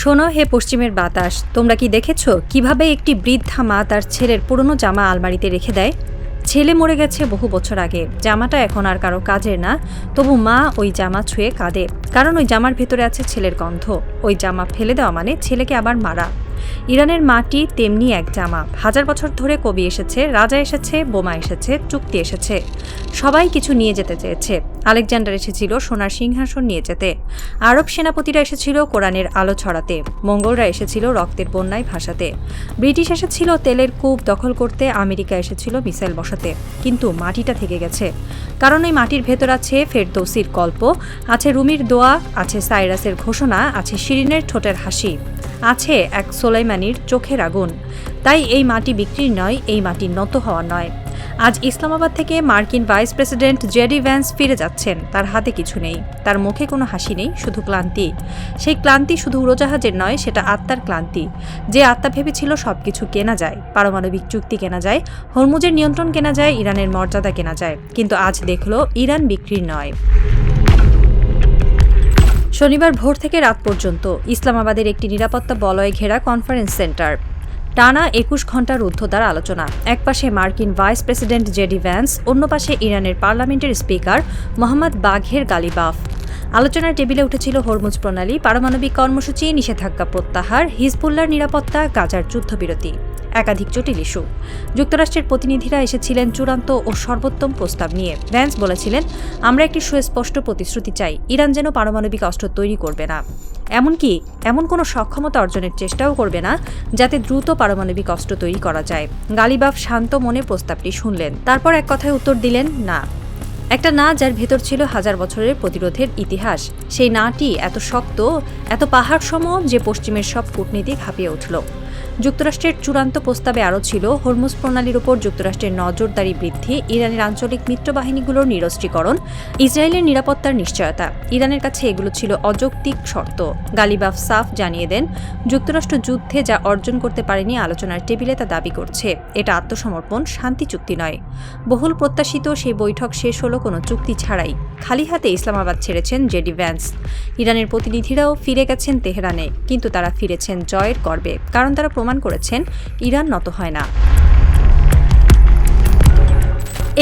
শোনো হে পশ্চিমের বাতাস, তোমরা কি দেখেছ কিভাবে একটি বৃদ্ধা মা তার ছেলের পুরনো জামা আলমারিতে রেখে দেয়? ছেলে মরে গেছে বহু বছর আগে, জামাটা এখন আর কারো কাজের না, তবু মা ওই জামা ছুঁয়ে কাঁদে, কারণ ওই জামার ভেতরে আছে ছেলের গন্ধ। ওই জামা ফেলে দেওয়া মানে ছেলেকে আবার মারা। ইরানের মাটি তেমনি এক জামা। হাজার বছর ধরে কবি এসেছে, রাজা এসেছে, বোমা এসেছে, চুক্তি এসেছে, সবাই কিছু নিয়ে যেতে চেয়েছে। আলেকজান্ডার এসেছিল সোনার সিংহাসন নিয়ে যেতে, আরব সেনাপতিরা এসেছিল কোরআনের আলো ছড়াতে, মঙ্গলরা এসেছিল রক্তের বন্যায় ভাসাতে, ব্রিটিশ এসেছিল তেলের কূপ দখল করতে, আমেরিকা এসেছিল মিসাইল বসাতে। কিন্তু মাটিটা থেকে গেছে, কারণ ওই মাটির ভেতর আছে ফেরদৌসির গল্প, আছে রুমির দোয়া, আছে সাইরাসের ঘোষণা, আছে শিরিনের ঠোঁটের হাসি, আছে এক সোলাইমানির চোখের আগুন। তাই এই মাটি বিক্রির নয়, এই মাটি নত হওয়ার নয়। আজ ইসলামাবাদ থেকে মার্কিন ভাইস প্রেসিডেন্ট জেডি ভ্যান্স ফিরে যাচ্ছেন। তার হাতে কিছু নেই, তার মুখে কোনো হাসি নেই, শুধু ক্লান্তি। সেই ক্লান্তি শুধু উড়োজাহাজের নয়, সেটা আত্মার ক্লান্তি। যে আত্মা ভেবেছিল সবকিছু কেনা যায়, পারমাণবিক চুক্তি কেনা যায়, হরমুজের নিয়ন্ত্রণ কেনা যায়, ইরানের মর্যাদা কেনা যায়, কিন্তু আজ দেখল ইরান বিক্রির নয়। শনিবার ভোর থেকে রাত পর্যন্ত ইসলামাবাদের একটি নিরাপত্তা বলয়ে ঘেরা কনফারেন্স সেন্টার, টানা ২১ ঘণ্টার রুদ্ধদ্বার আলোচনা। একপাশে মার্কিন ভাইস প্রেসিডেন্ট জেডি ভ্যান্স, অন্য পাশে ইরানের পার্লামেন্টের স্পিকার মোহাম্মদ বাঘের গালিবাফ। আলোচনার টেবিলে উঠেছিল হরমুজ প্রণালী, পারমাণবিক কর্মসূচি, নিষেধাজ্ঞা প্রত্যাহার, হিজবুল্লাহর নিরাপত্তা, গাজার যুদ্ধবিরতি, একাধিক জটিল ইস্যু। যুক্তরাষ্ট্রের প্রতিনিধিরা এসেছিলেন চূড়ান্ত ও সর্বোত্তম প্রস্তাব নিয়ে। ভ্যান্স বলেছিলেন, আমরা একটি সুস্পষ্ট প্রতিশ্রুতি চাই, ইরান যেন পারমাণবিক অস্ত্র তৈরি করবে না, এমনকি এমন কোনো সক্ষমতা অর্জনের চেষ্টাও করবে না যাতে দ্রুত পারমাণবিক অস্ত্র তৈরি করা যায়। গালিবাফ শান্ত মনে প্রস্তাবটি শুনলেন, তারপর এক কথায় উত্তর দিলেন, না। একটা না যার ভেতর ছিল হাজার বছরের প্রতিরোধের ইতিহাস। সেই নাটি এত শক্ত, এত পাহাড়সম যে পশ্চিমের সব কূটনীতিক হাঁপিয়ে উঠল। যুক্তরাষ্ট্রের চূড়ান্ত প্রস্তাবে আরও ছিল হরমুজ প্রণালীর উপর যুক্তরাষ্ট্রের নজরদারি বৃদ্ধি, ইরানের আঞ্চলিক মিত্রবাহিনীগুলোর নিরস্ত্রীকরণ, ইসরায়েলের নিরাপত্তার নিশ্চয়তা। ইরানের কাছে এগুলো ছিল অযৌক্তিক শর্ত। গালিবাফ সাফ জানিয়ে দেন, যুক্তরাষ্ট্র যুদ্ধে যা অর্জন করতে পারেনি আলোচনার টেবিলে তা দাবি করছে। এটা আত্মসমর্পণ, শান্তি চুক্তি নয়। বহুল প্রত্যাশিত সেই বৈঠক শেষ হলো কোনো চুক্তি ছাড়াই। খালি হাতে ইসলামাবাদ ছেড়েছেন জেডি ভ্যান্স। ইরানের প্রতিনিধিরাও ফিরে গেছেন তেহরানে, কিন্তু তারা ফিরেছেন জয়ের গর্বে, কারণ তারা প্রমাণ করেছেন ইরান নত হয় না।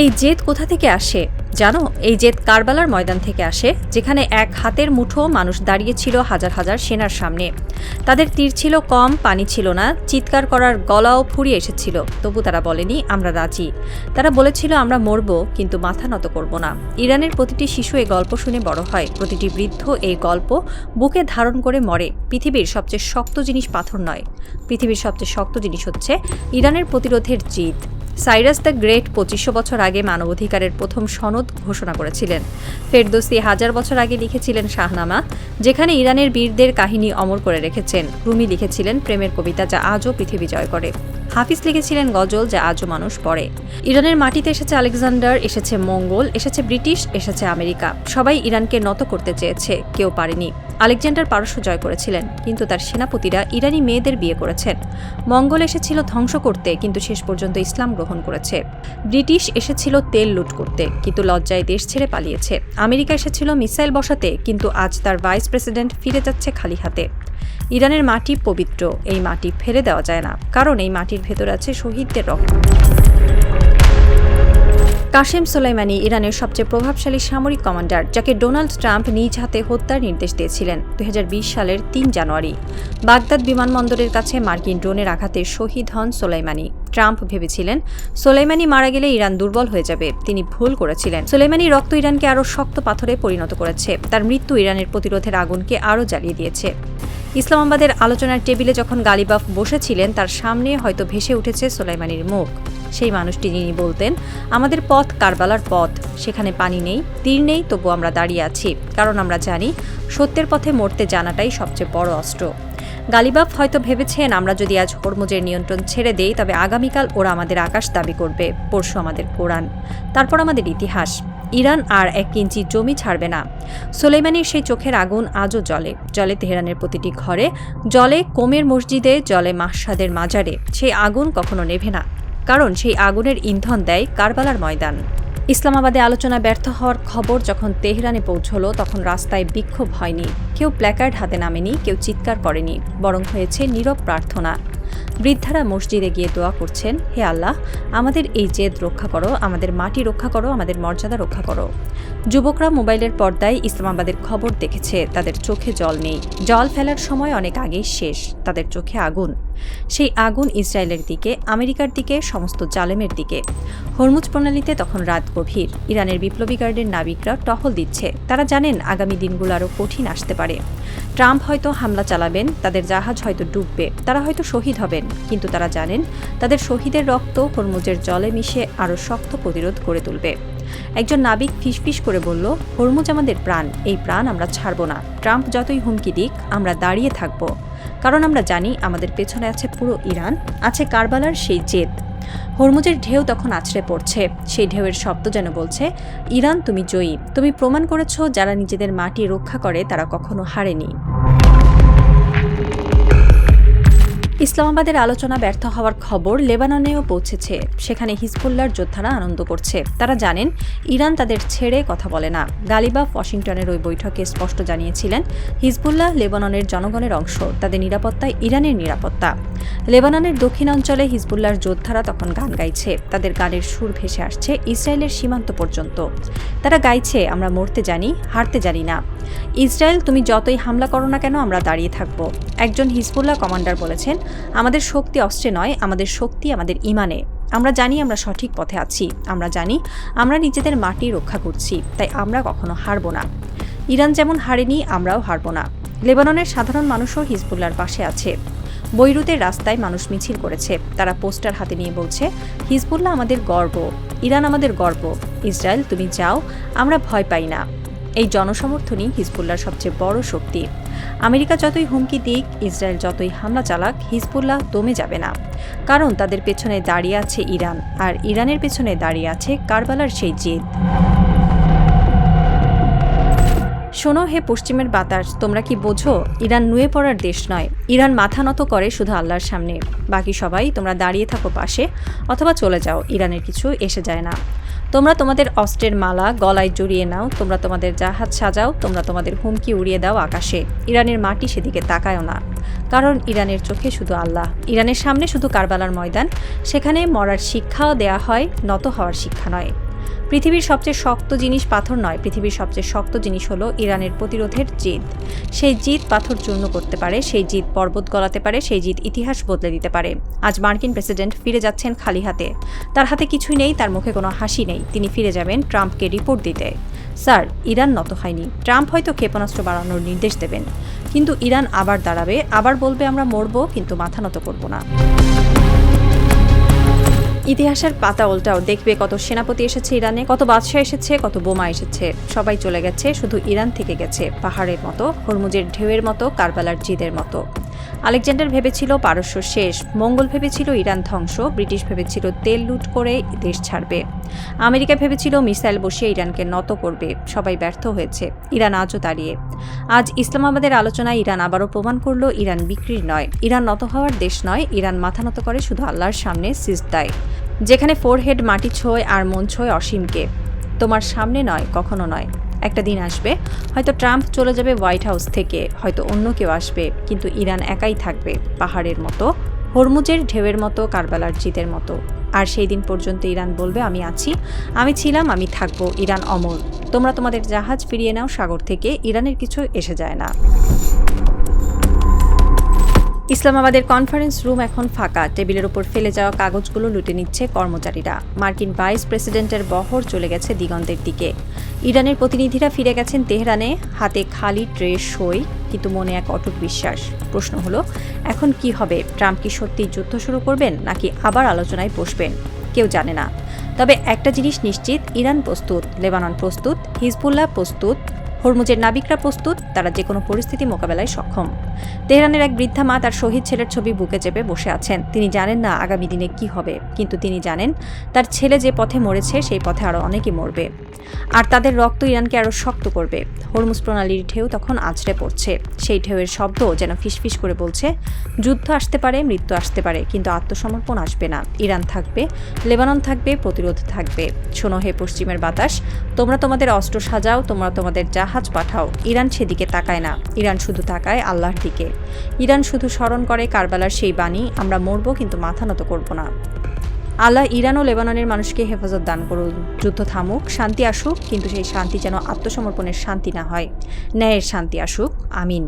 এই জেদ কোথা থেকে আসে জানো? এই জেদ কারবালার ময়দান থেকে আসে, যেখানে এক হাতের মুঠো মানুষ দাঁড়িয়েছিল হাজার হাজার সেনার সামনে। তাদের তীর ছিল কম, পানি ছিল না, চিৎকার করার গলাও ফুরিয়ে এসেছিল, তবু তারা বলেনি আমরা রাজি। তারা বলেছিল আমরা মরব, কিন্তু মাথা নত করব না। ইরানের প্রতিটি শিশু এই গল্প শুনে বড় হয়, প্রতিটি বৃদ্ধ এই গল্প বুকে ধারণ করে মরে। পৃথিবীর সবচেয়ে শক্ত জিনিস পাথর নয়, পৃথিবীর সবচেয়ে শক্ত জিনিস হচ্ছে ইরানের প্রতিরোধের জিদ। সাইরাস দ্য গ্রেট ২৫০০ বছর আগে মানবাধিকারের প্রথম সনদ ঘোষণা করেছিলেন। ফেরদৌসি হাজার বছর আগে লিখেছিলেন শাহনামা, যেখানে ইরানের বীরদের কাহিনী অমর করে রেখেছেন। রুমি লিখেছিলেন প্রেমের কবিতা, যা আজও পৃথিবী জয় করে। হাফিজ লিখেছিলেন গজল, যা আজও মানুষ পড়ে। ইরানের মাটিতে এসেছে আলেকজান্ডার, এসেছে মঙ্গল, এসেছে ব্রিটিশ, এসেছে আমেরিকা। সবাই ইরানকে নত করতে চেয়েছে, কেউ পারেনি। আলেকজান্ডার পারস্য জয় করেছিলেন, কিন্তু তার সেনাপতিরা ইরানি মেয়েদের বিয়ে করেছেন। মঙ্গল এসেছিল ধ্বংস করতে, কিন্তু শেষ পর্যন্ত ইসলাম গ্রহণ করেছে। ব্রিটিশ এসেছিল তেল লুট করতে, কিন্তু লজ্জায় দেশ ছেড়ে পালিয়েছে। আমেরিকা এসেছিল মিসাইল বসাতে, কিন্তু আজ তার ভাইস প্রেসিডেন্ট ফিরে যাচ্ছে খালি হাতে। ইরানের মাটি পবিত্র, এই মাটি ফেলে দেওয়া যায় না, কারণ এই মাটির ভেতর আছে শহীদদের রক্ত। কাশেম সোলাইমানি ইরানের সবচেয়ে প্রভাবশালী সামরিক কমান্ডার, যাকে ডোনাল্ড ট্রাম্প নিজ হাতে হত্যার নির্দেশ দিয়েছিলেন ২০২০ সালের ৩ জানুয়ারি। বাগদাদ বিমানবন্দরের কাছে মার্কিন ড্রোনের আঘাতে শহীদ হন সোলাইমানি। ট্রাম্প ভেবেছিলেন সোলাইমানি মারা গেলে ইরান দুর্বল হয়ে যাবে, তিনি ভুল করেছিলেন। সোলাইমানির রক্ত ইরানকে আরও শক্ত পাথরে পরিণত করেছে, তার মৃত্যু ইরানের প্রতিরোধের আগুনকে আরও জ্বালিয়ে দিয়েছে। ইসলামাবাদের আলোচনার টেবিলে যখন গালিবাফ বসেছিলেন, তার সামনে হয়তো ভেসে উঠেছে সোলাইমানির মুখ, সেই মানুষটি যিনি বলতেন আমাদের পথ কারবালার পথ, সেখানে পানি নেই, তীর নেই, তবু আমরা দাঁড়িয়ে আছি, কারণ আমরা জানি সত্যের পথে মরতে জানাটাই সবচেয়ে বড় অস্ত্র। গালিবাফ হয়তো ভেবেছেন আমরা যদি আজ হরমুজের নিয়ন্ত্রণ ছেড়ে দেই, তবে আগামীকাল ওরা আমাদের আকাশ দাবি করবে, পরশু আমাদের কোরআন, তারপর আমাদের ইতিহাস। ইরান আর ১ ইঞ্চি জমি ছাড়বে না। সোলেইমানির সেই চোখের আগুন আজও জ্বলে, জ্বলে তেহরানের প্রতিটি ঘরে, জ্বলে কোমের মসজিদে, জ্বলে মাশহাদের মাজারে। সেই আগুন কখনো নেভে না, কারণ সেই আগুনের ইন্ধন দেয় কারবালার ময়দান। ইসলামাবাদে আলোচনা ব্যর্থ হওয়ার খবর যখন তেহরানে পৌঁছলো তখন রাস্তায় বিক্ষোভ হয়নি, কেউ প্ল্যাকার্ড হাতে নামেনি, কেউ চিৎকার করেনি, বরং হয়েছে নীরব প্রার্থনা। বৃদ্ধারা মসজিদে গিয়ে দোয়া করছেন, হে আল্লাহ, আমাদের এই জেদ রক্ষা করো, আমাদের মাটি রক্ষা করো, আমাদের মর্যাদা রক্ষা করো। যুবকরা মোবাইলের পর্দায় ইসলামাবাদের খবর দেখেছে, তাদের চোখে জল নেই, জল ফেলার সময় অনেক আগেই শেষ, তাদের চোখে আগুন। সেই আগুন ইসরায়েলের দিকে, আমেরিকার দিকে, সমস্ত জালেমের দিকে। হরমুজ প্রণালীতে তখন রাত গভীর। ইরানের বিপ্লবী গার্ডের নাবিকরা টহল দিচ্ছে, তারা জানেন আগামী দিনগুলো আরও কঠিন আসতে পারে। ট্রাম্প হয়তো হামলা চালাবেন, তাদের জাহাজ হয়তো ডুববে, তারা হয়তো শহীদ হবেন, কিন্তু তারা জানেন তাদের শহীদের রক্ত হরমুজের জলে মিশে আরও শক্ত প্রতিরোধ গড়ে তুলবে। একজন নাবিক ফিসফিস করে বলল, হরমুজ আমাদের প্রাণ, এই প্রাণ আমরা ছাড়ব না। ট্রাম্প যতই হুমকি দিক, আমরা দাঁড়িয়ে থাকব, কারণ আমরা জানি আমাদের পেছনে আছে পুরো ইরান, আছে কারবালার সেই জেদ। হরমুজের ঢেউ তখন আছড়ে পড়ছে, সেই ঢেউয়ের শব্দ যেন বলছে, ইরান তুমি জয়ী, তুমি প্রমাণ করেছ যারা নিজেদের মাটি রক্ষা করে তারা কখনো হারেনি। ইসলামাবাদের আলোচনা ব্যর্থ হওয়ার খবর লেবাননেও পৌঁছেছে। সেখানে হিজবুল্লাহর যোদ্ধারা আনন্দ করছে, তারা জানেন ইরান তাদের ছেড়ে কথা বলে না। গালিবাফ ওয়াশিংটনের ওই বৈঠকে স্পষ্ট জানিয়েছিলেন, হিজবুল্লাহ লেবাননের জনগণের অংশ, তাদের নিরাপত্তায় ইরানের নিরাপত্তা। লেবাননের দক্ষিণাঞ্চলে হিজবুল্লাহর যোদ্ধারা তখন গান গাইছে, তাদের গানের সুর ভেসে আসছে ইসরায়েলের সীমান্ত পর্যন্ত। তারা গাইছে, আমরা মরতে জানি, হারতে জানি না। ইসরায়েল তুমি যতই হামলা করো না কেন, আমরা দাঁড়িয়ে থাকব। একজন হিজবুল্লাহ কমান্ডার বলেছেন, আমাদের শক্তি অস্ত্রে নয়, আমাদের শক্তি আমাদের ইমানে। আমরা জানি আমরা সঠিক পথে আছি, আমরা জানি আমরা নিজেদের মাটি রক্ষা করছি, তাই আমরা কখনো হারব না। ইরান যেমন হারেনি, আমরাও হারব না। লেবাননের সাধারণ মানুষও হিজবুল্লাহর পাশে আছে। বৈরুতের রাস্তায় মানুষ মিছিল করেছে, তারা পোস্টার হাতে নিয়ে বলছে, হিজবুল্লাহ আমাদের গর্ব, ইরান আমাদের গর্ব, ইসরায়েল তুমি যাও, আমরা ভয় পাই না। এই জনসমর্থনই হিজবুল্লাহর সবচেয়ে বড় শক্তি। আমেরিকা যতই হুমকি দিক, ইসরায়েল যতই হামলা চালাক, হিজবুল্লাহ দমে যাবে না, কারণ তাদের পেছনে দাঁড়িয়ে আছে ইরান, আর ইরানের পেছনে দাঁড়িয়ে আছে কারবালার সেই জেদ। শোনো হে পশ্চিমের বাতাস, তোমরা কি বোঝো ইরান নুয়ে পড়ার দেশ নয়। ইরান মাথা নত করে শুধু আল্লাহর সামনে। বাকি সবাই তোমরা দাঁড়িয়ে থাকো পাশে, অথবা চলে যাও, ইরানের কিছু এসে যায় না। তোমরা তোমাদের অস্ত্রের মালা গলায় জড়িয়ে নাও, তোমরা তোমাদের জাহাজ সাজাও, তোমরা তোমাদের হুমকি উড়িয়ে দাও আকাশে। ইরানের মাটি সেদিকে তাকায়ও না, কারণ ইরানের চোখে শুধু আল্লাহ। ইরানের সামনে শুধু কারবালার ময়দান, সেখানে মরার শিক্ষাও দেয়া হয়, নত হওয়ার শিক্ষা নয়। পৃথিবীর সবচেয়ে শক্ত জিনিস পাথর নয়, পৃথিবীর সবচেয়ে শক্ত জিনিস হলো ইরানের প্রতিরোধের জিদ। সেই জিদ পাথর চূর্ণ করতে পারে, সেই জিদ পর্বত গলাতে পারে, সেই জিদ ইতিহাস বদলে দিতে পারে। আজ মার্কিন প্রেসিডেন্ট ফিরে যাচ্ছেন খালি হাতে, তার হাতে কিছুই নেই, তার মুখে কোনো হাসি নেই। তিনি ফিরে যাবেন ট্রাম্পকে রিপোর্ট দিতে। স্যার, ইরান নত হয়নি। ট্রাম্প হয়তো ক্ষেপণাস্ত্র বাড়ানোর নির্দেশ দেবেন, কিন্তু ইরান আবার দাঁড়াবে, আবার বলবে আমরা মরব, কিন্তু মাথা নত করব না। ইতিহাসের পাতা উল্টাও, দেখবে কত সেনাপতি এসেছে ইরানে, কত বাদশাহ এসেছে, কত বোমা এসেছে, সবাই চলে গেছে, শুধু ইরান থেকে গেছে, পাহাড়ের মতো, হরমুজের ঢেউয়ের মতো, কারবালার জিদের মতো। আলেকজান্ডার ভেবেছিল পারস্য শেষ, মঙ্গল ভেবেছিল ইরান ধ্বংস, ব্রিটিশ ভেবেছিল তেল লুট করে দেশ ছাড়বে, আমেরিকা ভেবেছিল মিসাইল বসিয়ে ইরানকে নত করবে। সবাই ব্যর্থ হয়েছে, ইরান আজও দাঁড়িয়ে। আজ ইসলামাবাদের আলোচনায় ইরান আবারও প্রমাণ করল ইরান বিক্রির নয়, ইরান নত হওয়ার দেশ নয়, ইরান মাথা নত করে শুধু আল্লাহর সামনে সিজদায়, যেখানে ফোরহেড মাটি ছোঁয় আর মন ছোঁয় অসীমকে। তোমার সামনে নয়, কখনো নয়। একটা দিন আসবে, হয়তো ট্রাম্প চলে যাবে হোয়াইট হাউস থেকে, হয়তো অন্য কেউ আসবে, কিন্তু ইরান একাই থাকবে, পাহাড়ের মতো, হরমুজের ঢেউয়ের মতো, কারবালার জিদের মতো। আর সেই দিন পর্যন্ত ইরান বলবে, আমি আছি, আমি ছিলাম, আমি থাকবো, ইরান অমর। তোমরা তোমাদের জাহাজ ফিরিয়ে নাও সাগর থেকে, ইরানের কিছু এসে যায় না। ইসলামাবাদের কনফারেন্স রুম এখন ফাঁকা, টেবিলের উপর ফেলে যাওয়া কাগজগুলো লুটে নিচ্ছে কর্মচারীরা। মার্কিন ভাইস প্রেসিডেন্টের বহর চলে গেছে দিগন্তের দিকে। ইরানের প্রতিনিধিরা ফিরে গেছেন তেহরানে, হাতে খালি ট্রে সই, কিন্তু মনে এক অটুট বিশ্বাস। প্রশ্ন হলো, এখন কি হবে? ট্রাম্প কি সত্যি যুদ্ধ শুরু করবেন, নাকি আবার আলোচনায় বসবেন? কেউ জানে না। তবে একটা জিনিস নিশ্চিত, ইরান প্রস্তুত, লেবানন প্রস্তুত, হিজবুল্লাহ প্রস্তুত, হরমুজের নাবিকরা প্রস্তুত, তারা যে কোনো পরিস্থিতি মোকাবেলায় সক্ষম। তেহরানের এক বৃদ্ধা মা তার শহীদ ছেলের ছবি বুকে চেপে বসে আছেন। তিনি জানেন না আগামী দিনে কি হবে, কিন্তু তিনি জানেন তার ছেলে যে পথে মরেছে সেই পথে আরও অনেকেই মরবে। আর তাদের রক্ত ইরানকে আরও শক্ত করবে। হরমুজ প্রণালীর ঢেউ তখন আছড়ে পড়ছে। সেই ঢেউয়ের শব্দ যেন ফিসফিস করে বলছে, যুদ্ধ আসতে পারে, মৃত্যু আসতে পারে, কিন্তু আত্মসমর্পণ আসবে না। ইরান থাকবে, লেবানন থাকবে, প্রতিরোধ থাকবে। শোনো হে পশ্চিমের বাতাস, তোমরা তোমাদের অস্ত্র সাজাও, তোমরা তোমাদের জাহাজ পাঠাও। ইরান সেদিকে তাকায় না, ইরান শুধু তাকায় আল্লাহর দিকে। ইরান শুধু স্মরণ করে কারবালার সেই বাণী, আমরা মরব কিন্তু মাথা নত করব না। আল্লাহ ইরান ও লেবাননের মানুষকে হেফাজত দান করুন। যুদ্ধ থামুক, শান্তি আসুক, কিন্তু সেই শান্তি যেন আত্মসমর্পণের শান্তি না হয়, ন্যায়ের শান্তি আসুক। আমিন।